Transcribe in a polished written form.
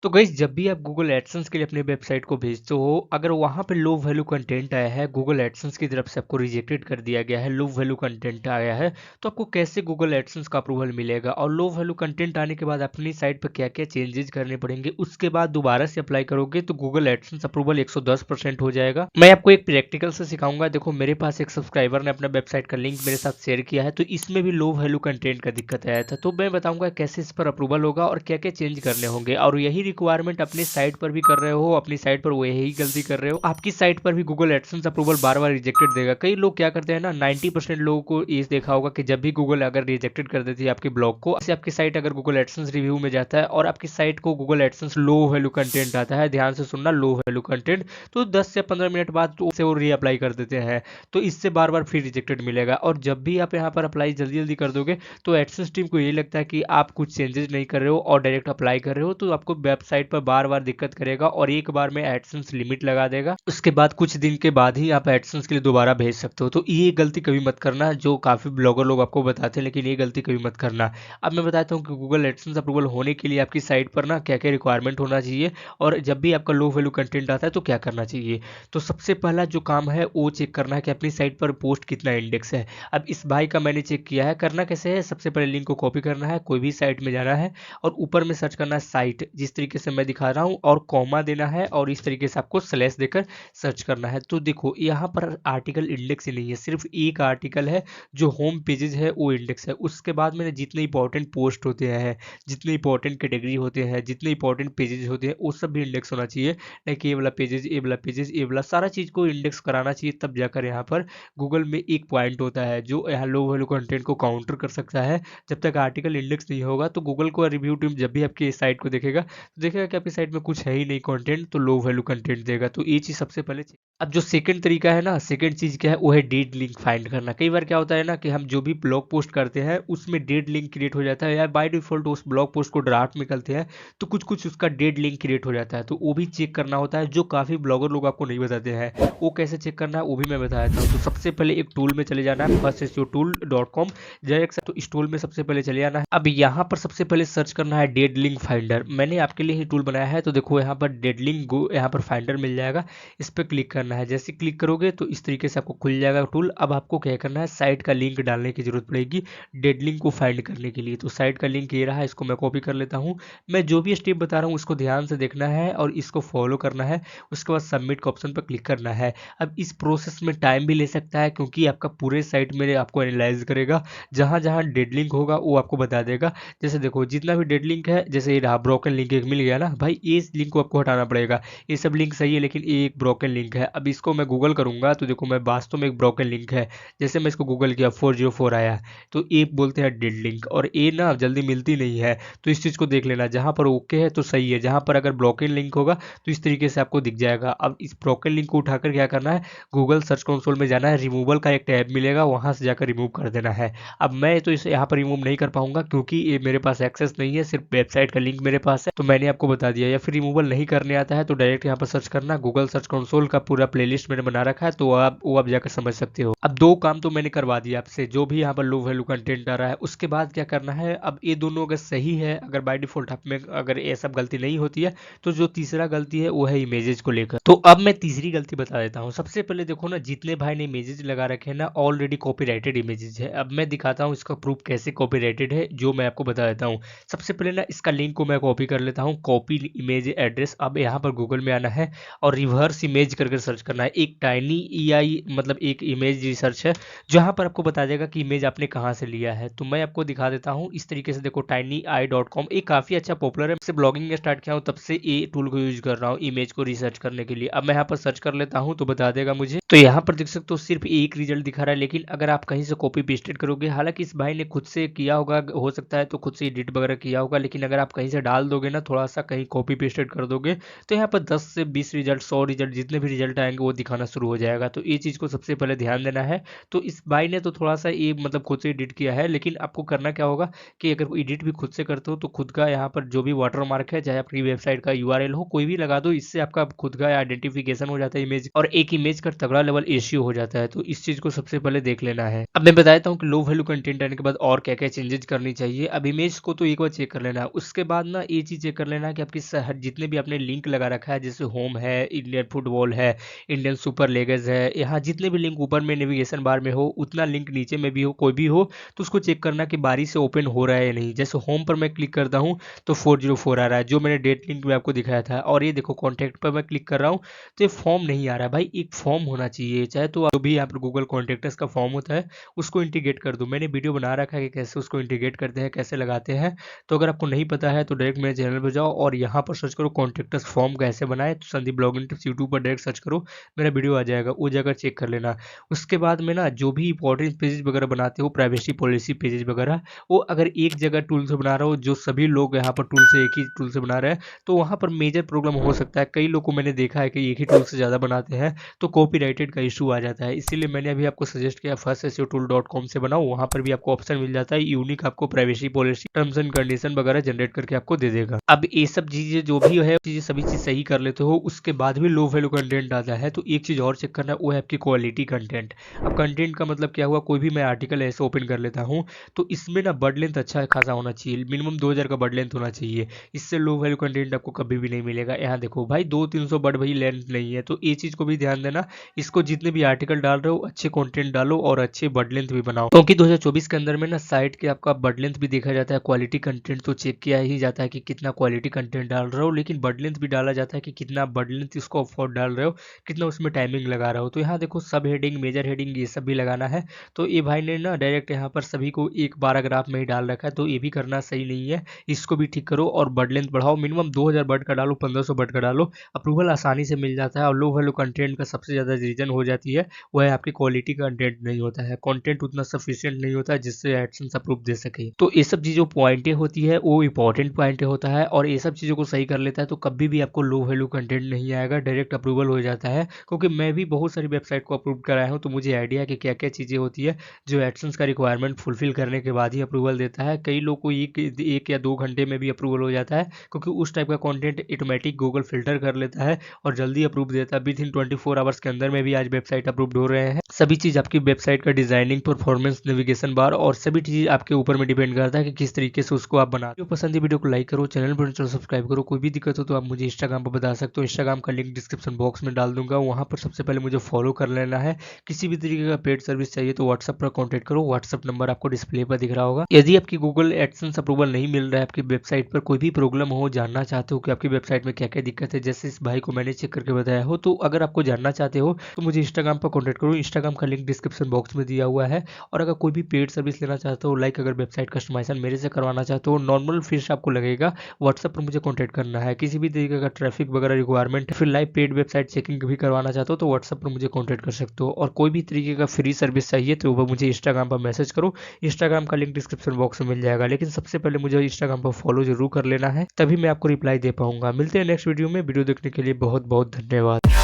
तो गाइस जब भी आप गूगल एडसेंस के लिए अपनी वेबसाइट को भेजते हो, अगर वहाँ पे लो वैल्यू कंटेंट आया है, गूगल एडसेंस की तरफ से आपको रिजेक्टेड कर दिया गया है, लो वैल्यू कंटेंट आया है, तो आपको कैसे गूगल एडसेंस का अप्रूवल मिलेगा? और लो वैल्यू कंटेंट आने के बाद अपनी साइट पर क्या-क्या चेंजेस करने पड़ेंगे, उसके बाद दोबारा से अप्लाई करोगे तो गूगल एडसेंस अप्रूवल 110% हो जाएगा। मैं आपको एक प्रैक्टिकल से सिखाऊंगा। देखो मेरे पास एक सब्सक्राइबर ने अपना वेबसाइट का लिंक मेरे साथ शेयर किया है, तो इसमें भी लो वैल्यू कंटेंट का दिक्कत आया था। तो मैं बताऊंगा कैसे इस पर अप्रूवल होगा और क्या-क्या चेंज करने होंगे। और यही रिक्वायरमेंट अपनी साइट पर भी कर रहे हो, अपनी साइट पर वही गलती कर रहे हो, आपकी साइट पर भी गूगल एडसेंस अप्रूवल बार बार रिजेक्टेड देगा। कई लोग क्या करते हैं ना, 90% लोगों को ये देखा होगा कि जब भी गूगल अगर रिजेक्टेड कर देती है आपके ब्लॉग को, जैसे आपकी साइट अगर गूगल एडसेंस रिव्यू में जाता है और आपकी साइट को Google AdSense low value content आता है, ध्यान से सुनना, लो वैल्यू कंटेंट, तो 10 से 15 मिनट बाद तो उसे वो रीअप्लाई कर देते हैं। तो इससे बार बार फिर रिजेक्टेड मिलेगा। और जब भी आप यहाँ पर अप्लाई जल्दी जल्दी कर दोगे तो एडसेंस टीम को ये लगता है कि आप कुछ चेंजेस नहीं कर रहे हो और डायरेक्ट अप्लाई कर रहे हो, तो आपको वेबसाइट पर बार बार दिक्कत करेगा और एक बार में एडसेंस लिमिट लगा देगा। उसके बाद कुछ दिन के बाद ही आप एडसेंस के लिए दोबारा भेज सकते हो। तो ये गलती कभी मत करना, जो काफ़ी ब्लॉगर लोग आपको बताते हैं, लेकिन ये गलती कभी मत करना। अब मैं बताता हूँ कि गूगल एडसेंस अप्रूवल होने के लिए आपकी साइट पर ना क्या क्या रिक्वायरमेंट होना चाहिए और जब भी आपका लो वैल्यू कंटेंट आता है तो क्या करना चाहिए। तो सबसे पहला जो काम है वो चेक करना है कि अपनी साइट पर पोस्ट कितना इंडेक्स है। अब इस भाई का मैंने चेक किया है। करना कैसे है, सबसे पहले लिंक को कॉपी करना है, कोई भी साइट में जाना है और ऊपर में सर्च करना है साइट, जिस तरीके से मैं दिखा रहा हूँ, और कॉमा देना है और इस तरीके से आपको स्लैश देकर सर्च करना है। तो देखो यहाँ पर आर्टिकल इंडेक्स ही नहीं है, सिर्फ एक आर्टिकल है जो होम पेजेज है वो इंडेक्स है। उसके बाद मैंने जितने इंपॉर्टेंट पोस्ट होते हैं, जितने इंपॉर्टेंट कैटेगरी होते हैं, जितने इंपॉर्टेंट पेजेज होते हैं, वो सब भी इंडेक्स होना चाहिए। लाइक ये वाला पेजेज, ये वाला पेजेज, ये वाला सारा चीज़ को इंडेक्स कराना चाहिए, तब जाकर यहाँ पर गूगल में एक पॉइंट होता है जो यहाँ लो वैल्यू कंटेंट को काउंटर कर सकता है। जब तक आर्टिकल इंडेक्स नहीं होगा तो गूगल को रिव्यू टीम जब भी आपकी साइट को देखेगा तो देखेगा कि आपकी साइट में कुछ है ही नहीं कंटेंट, तो लो वैल्यू कंटेंट देगा। तो ये चीज़ सबसे पहले अब जो सेकंड तरीका है ना, सेकंड चीज़ क्या है, वो है डेड लिंक फाइंड करना। कई बार क्या होता है ना कि हम जो भी ब्लॉग पोस्ट करते हैं उसमें डेड लिंक क्रिएट हो जाता है, या बाय डिफॉल्ट उस ब्लॉग पोस्ट को ड्राफ्ट में करते हैं तो कुछ कुछ उसका डेड लिंक क्रिएट हो जाता है। तो वो भी चेक करना होता है, जो काफ़ी ब्लॉगर लोग आपको नहीं बताते हैं। वो कैसे चेक करना है वो भी मैं बता देता हूँ। तो सबसे पहले एक टूल में चले जाना है, firstSEOtool.com, डायरेक्ट तो इस टूल में सबसे पहले चले जाना है। अब यहाँ पर सबसे पहले सर्च करना है डेड लिंक फाइंडर। मैंने आपके लिए ही टूल बनाया है, तो देखो यहाँ पर डेड लिंक गो, यहाँ पर फाइंडर मिल जाएगा, इस पर क्लिक करना है। जैसे क्लिक करोगे तो इस तरीके से आपको खुल जाएगा टूल। अब आपको क्या करना है, साइट का लिंक डालने की जरूरत पड़ेगी डेड लिंक को फाइंड करने के लिए। तो साइट का लिंक ये रहा, इसको मैं कॉपी कर लेता हूँ। मैं जो भी स्टेप बता रहा हूँ उसको ध्यान से देखना है और इसको फॉलो करना है। उसके बाद सबमिट का ऑप्शन पर क्लिक करना है। अब इस प्रोसेस में टाइम भी ले सकता है, क्योंकि आपका पूरे साइट में आपको एनालाइज करेगा, जहाँ जहाँ डेड लिंक होगा वो आपको बता देगा। जैसे देखो जितना भी डेड लिंक है, जैसे ये रहा ब्रोकन लिंक एक मिल गया ना भाई, इस लिंक को आपको हटाना पड़ेगा। ये सब लिंक सही है लेकिन ये एक ब्रोकन लिंक है। अब इसको मैं गूगल करूंगा तो देखो मैं वास्तव में एक ब्रोकन लिंक है। जैसे मैं इसको गूगल किया 404 आया, तो ये बोलते हैं डेड लिंक, और ये ना जल्दी मिलती नहीं है। तो इस चीज़ को देख लेना, जहाँ पर ओके है तो सही है, जहाँ पर अगर ब्रोकन लिंक होगा तो इस तरीके से आपको दिख जाएगा। अब इस ब्रोकन लिंक को उठाकर क्या करना है, गूगल सर्च कंसोल में जाना है, रिमूवल का एक टैब मिलेगा, वहाँ से जाकर रिमूव कर देना है। अब मैं तो इसे यहाँ पर रिमूव नहीं कर पाऊंगा क्योंकि ये मेरे पास एक्सेस नहीं है, सिर्फ वेबसाइट का लिंक मेरे पास है, तो मैंने आपको बता दिया। या फिर रिमूवल नहीं करने आता है तो डायरेक्ट यहाँ पर सर्च करना, गूगल सर्च कंसोल का पूरा प्लेलिस्ट मैंने बना रखा है, तो आप वो आप जाकर समझ सकते हो। अब दो काम तो मैंने करवा दिया आपसे, जो भी यहाँ पर लो वैल्यू कंटेंट आ रहा है। उसके बाद क्या करना है, अब ये दोनों अगर सही है, अगर बाय डिफॉल्ट आप में अगर ये सब गलती नहीं होती है, तो जो तीसरा गलती है वो है इमेजेस को लेकर। तो अब मैं तीसरी गलती बता देता हूँ। सबसे पहले देखो ना, जितने भाई ने इमेजेस लगा रखे हैं ना, ऑलरेडी कॉपीराइटेड इमेजेस है। अब मैं दिखाता हूँ इसका प्रूफ कैसे कॉपीराइटेड है, जो मैं आपको बता देता हूँ। सबसे पहले ना इसका लिंक को मैं कॉपी कर लेता हूँ, कॉपी इमेज एड्रेस। अब यहाँ पर गूगल में आना है और रिवर्स इमेज करके सर्च करना है। एक टाइनी EI मतलब एक इमेज रिसर्च है, जहाँ पर आपको बता देगा कि इमेज आपने कहाँ से लिया है। तो मैं आपको दिखा देता हूँ इस तरीके से। देखो tinyeye.com ये काफ़ी अच्छा पॉपुलर है, से ब्लॉगिंग स्टार्ट किया हूँ तब से ये टूल को यूज कर रहा हूँ इमेज को रिसर्च करने के लिए। अब मैं यहाँ पर सर्च कर लेता हूँ तो बता देगा मुझे। तो यहाँ पर देख सकते हो सिर्फ एक रिजल्ट दिखा रहा है, लेकिन अगर आप कहीं से कॉपी पेस्टेड करोगे, हालांकि इस भाई ने खुद से किया होगा, हो सकता है तो खुद से एडिट वगैरह किया होगा, लेकिन अगर आप कहीं से डाल दोगे ना, थोड़ा सा कहीं कॉपी पेस्टेड कर दोगे, तो यहाँ पर 10 से 20 रिजल्ट, 100 रिजल्ट, जितने भी रिजल्ट आएंगे वो दिखाना शुरू हो जाएगा। तो ये चीज़ को सबसे पहले ध्यान देना है। तो इस भाई ने तो थोड़ा सा ये मतलब खुद से एडिट किया है, लेकिन आपको करना क्या होगा कि अगर एडिट भी खुद से करते हो तो खुद का यहाँ पर जो भी वाटर मार्क है, चाहे आपकी वेबसाइट का URL हो, कोई भी लगा दो, इससे आपका खुद का आइडेंटिफिकेशन हो जाता है इमेज, और एक इमेज का तगड़ा लेवल एसईओ हो जाता है। तो इस चीज़ को सबसे पहले देख लेना है। अब मैं बताता हूँ कि लो वैल्यू कंटेंट आने के बाद और क्या क्या चेंजेस करनी चाहिए। अब इमेज को तो एक बार चेक कर लेना है, उसके बाद ना ये चीज़ चेक करना लेना कि आपकी जितने भी आपने लिंक लगा रखा है, जैसे होम है, इंडियन फुटबॉल है, इंडियन सुपर लीग्स है, यहाँ जितने भी लिंक ऊपर में नेविगेशन बार में हो उतना लिंक नीचे में भी हो, कोई भी हो तो उसको चेक करना कि बारी से ओपन हो रहा है या नहीं। जैसे होम पर मैं क्लिक करता हूँ तो 404 आ रहा है, जो मैंने डेट लिंक में आपको दिखाया था। और ये देखो कॉन्टैक्ट पर मैं क्लिक कर रहा हूँ तो ये फॉर्म नहीं आ रहा है। भाई एक फॉर्म होना चाहिए, चाहे तो जो भी यहाँ पर गूगल कॉन्टैक्ट्स का फॉर्म होता है उसको इंटीग्रेट कर दो। मैंने वीडियो बना रखा है कि कैसे उसको इंटीग्रेट करते हैं, कैसे लगाते हैं। तो अगर आपको नहीं पता है तो डायरेक्ट मेरे चैनल पर जाओ और यहाँ पर सर्च करो कॉन्टैक्ट्स फॉर्म कैसे बनाए, तो संदीप ब्लॉगिंग टिप्स यूट्यूब पर डायरेक्ट सर्च करो, मेरा वीडियो आ जाएगा, वो जगह चेक कर लेना। उसके बाद में ना जो भी इंपॉर्टेंट पेजेस वगैरह बनाते हो, प्राइवेसी पॉलिसी पेजेस वगैरह, वो अगर एक जगह टूल से बना रहे हो, जो सभी लोग यहाँ पर टूल से एक ही टूल से बना रहे हैं, तो वहाँ पर मेजर प्रॉब्लम हो सकता है। कई लोग को मैंने देखा है कि एक ही टूल से ज़्यादा बनाते हैं तो कॉपीराइटेड का इशू आ जाता है। इसीलिए मैंने अभी आपको सजेस्ट किया firstseotool.com से बनाओ, वहाँ पर भी आपको ऑप्शन मिल जाता है, यूनिक आपको privacy policy terms and condition वगैरह जनरेट करके आपको दे देगा। अब ये सब चीज़ें जो भी है चीज़ें सभी चीज़ सही कर लेते हो, उसके बाद भी लो वैल्यू कंटेंट आता है तो एक चीज़ और चेक करना है, वो है आपकी क्वालिटी कंटेंट। अब कंटेंट का मतलब क्या हुआ, कोई भी मैं आर्टिकल ऐसे ओपन कर लेता हूँ तो इसमें ना वर्ड लेंथ अच्छा खासा होना चाहिए, मिनिमम 2000 का वर्ड लेंथ होना चाहिए। इससे लो वैल्यू कंटेंट आपको कभी भी नहीं मिलेगा। यहाँ देखो भाई 200-300 वर्ड भाई लेंथ नहीं है, तो ये चीज़ को भी ध्यान देना। इसको जितने भी आर्टिकल डाल रहे हो अच्छे कंटेंट डालो और अच्छे वर्ड लेंथ भी बनाओ, क्योंकि 2024 के अंदर में ना साइट के आपका वर्ड लेंथ भी देखा जाता है, क्वालिटी कंटेंट तो चेक किया ही जाता है कि कितना क्वालिटी कंटेंट डाल रहे हो, लेकिन वर्ड लेंथ भी डाला जाता है कि कितना वर्ड लेंथ इसको अफोर्ड डाल रहे हो, कितना उसमें टाइमिंग लगा रहे हो। तो यहाँ देखो सब हेडिंग, मेजर हेडिंग, ये सब भी लगाना है। तो ये भाई ने ना डायरेक्ट यहाँ पर सभी को एक पैराग्राफ में ही डाल रखा है, तो ये भी करना सही नहीं है, इसको भी ठीक करो और वर्ड लेंथ बढ़ाओ। मिनिमम 2000 वर्ड का डालो, 1500 वर्ड का डालो, अप्रूवल आसानी से मिल जाता है। और लो वैल्यू कंटेंट का सबसे ज़्यादा रीजन हो जाती है वो है आपकी क्वालिटी कंटेंट नहीं होता है, कंटेंट उतना सफिशिएंट नहीं होता है जिससे एडसेंस अप्रूव दे सके। तो ये सब चीज़ों पॉइंटें होती है वो इंपॉर्टेंट पॉइंटें होता है, और ये सब चीज़ों को सही कर लेता है तो कभी भी आपको लो वैल्यू कंटेंट नहीं आएगा, डायरेक्ट अप्रूवल हो जाता है। क्योंकि मैं भी बहुत सारी वेबसाइट को अप्रूव कराया हूँ तो मुझे आइडिया है कि क्या क्या चीज़ें होती है जो एडसेंस का रिक्वायरमेंट फुलफिल करने के बाद ही अप्रूवल देता है। कई लोग को एक या 2 घंटे में भी अप्रूवल हो जाता है, क्योंकि उस टाइप का कंटेंट ऑटोमेटिक गूगल फिल्टर कर लेता है और जल्दी अप्रूव देता है। विद इन 24 आवर्स के अंदर में भी आज वेबसाइट अप्रूव हो रहे हैं। सभी चीज़ आपकी वेबसाइट का डिजाइनिंग, परफॉर्मेंस, नेविगेशन बार और सभी चीज़ आपके ऊपर में डिपेंड करता है कि किस तरीके से उसको आप बना। जो पसंद है वीडियो को लाइक करो, चैनल पर सब्सक्राइब करो। कोई भी दिक्कत हो तो आप मुझे इंस्टाग्राम पर बता सकते हो, इंस्टाग्राम का लिंक डिस्क्रिप्शन बॉक्स में डाल दूंगा, वहाँ पर सबसे पहले मुझे फॉलो कर लेना है। किसी भी तरीके का पेड सर्विस चाहिए तो व्हाट्सएप पर कॉन्टैक्ट करो, व्हाट्सएप नंबर आपको डिस्प्ले पर दिख रहा होगा। यदि आपकी गूगल एडसेंस अप्रूवल नहीं मिल रहा है, आपकी वेबसाइट पर कोई भी प्रॉब्लम हो, जानना चाहते हो कि आपकी वेबसाइट में क्या क्या दिक्कत है, जैसे इस भाई को मैंने चेक करके बताया हो, तो अगर आपको जानना चाहते हो तो मुझे इंस्टाग्राम पर कॉन्टैक्ट करो, इंस्टाग्राम का लिंक डिस्क्रिप्शन बॉक्स में दिया हुआ है। और अगर कोई भी पेड सर्विस लेना चाहते हो, लाइक अगर वेबसाइट कस्टमाइजेशन मेरे से करवाना चाहते हो, नॉर्मल फीस आपको लगेगा, व्हाट्सएप पर मुझे कॉन्टैक्ट करना है। किसी भी तरीके का ट्रैफिक वगैरह रिक्वायरमेंट, फिर लाइव पेड वेबसाइट चेकिंग भी करवाना चाहते हो तो व्हाट्सएप पर मुझे कॉन्टैक्ट कर सकते हो। और कोई भी तरीके का फ्री सर्विस चाहिए तो वो मुझे इंस्टाग्राम पर मैसेज करो, इंस्टाग्राम का लिंक डिस्क्रिप्शन बॉक्स में मिल जाएगा। लेकिन सबसे पहले मुझे इंस्टाग्राम पर फॉलो जरूर कर लेना है, तभी मैं आपको रिप्लाई दे पाऊंगा। मिलते हैं नेक्स्ट वीडियो में। वीडियो देखने के लिए बहुत बहुत धन्यवाद।